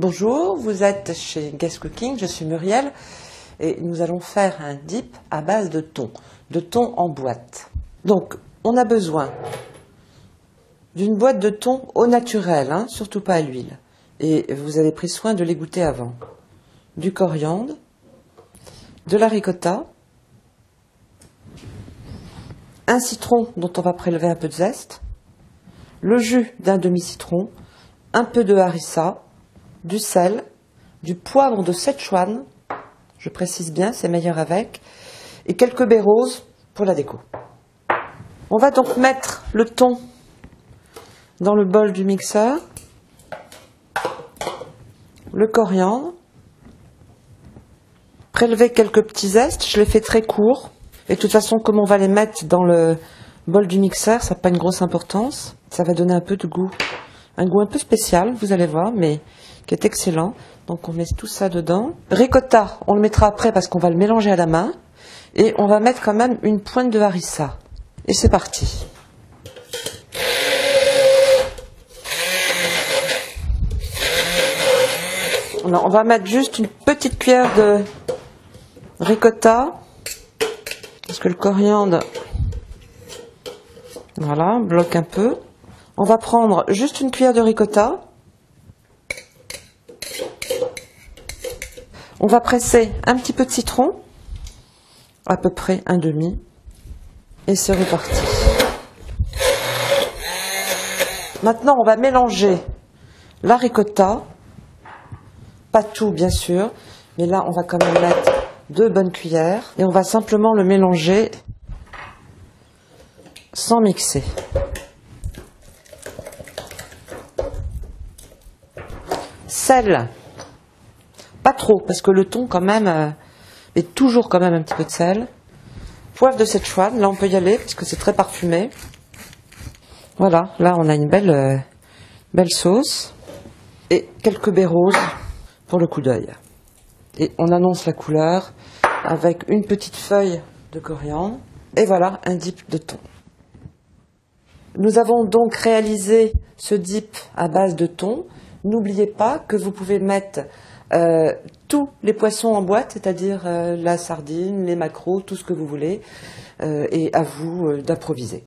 Bonjour, vous êtes chez Guest Cooking, je suis Muriel et nous allons faire un dip à base de thon en boîte. Donc, on a besoin d'une boîte de thon au naturel, surtout pas à l'huile. Et vous avez pris soin de l'égoutter avant. Du coriandre, de la ricotta, un citron dont on va prélever un peu de zeste, le jus d'un demi-citron, un peu de harissa, du sel, du poivre de Szechuan, je précise bien, c'est meilleur avec, et quelques baies roses pour la déco. On va donc mettre le thon dans le bol du mixeur, le coriandre, prélever quelques petits zestes, je les fais très courts, et de toute façon, comme on va les mettre dans le bol du mixeur, ça n'a pas une grosse importance, ça va donner un peu de goût, un goût un peu spécial, vous allez voir, mais qui est excellent. Donc on met tout ça dedans. Ricotta, on le mettra après parce qu'on va le mélanger à la main, et on va mettre quand même une pointe de harissa. Et c'est parti. On va mettre juste une petite cuillère de ricotta, parce que le coriandre, voilà, bloque un peu. On va prendre juste une cuillère de ricotta. On va presser un petit peu de citron, à peu près un demi, et c'est reparti. Maintenant, on va mélanger la ricotta, pas tout bien sûr, mais là on va quand même mettre 2 bonnes cuillères, et on va simplement le mélanger sans mixer. Sel, pas trop, parce que le thon quand même est toujours quand même un petit peu de sel. Poivre de Szechuan, là on peut y aller, parce que c'est très parfumé. Voilà, là on a une belle sauce, et quelques baies roses pour le coup d'œil. Et on annonce la couleur avec une petite feuille de coriandre, et voilà un dip de thon. Nous avons donc réalisé ce dip à base de thon. N'oubliez pas que vous pouvez mettre tous les poissons en boîte, c'est-à-dire la sardine, les maquereaux, tout ce que vous voulez, et à vous d'improviser.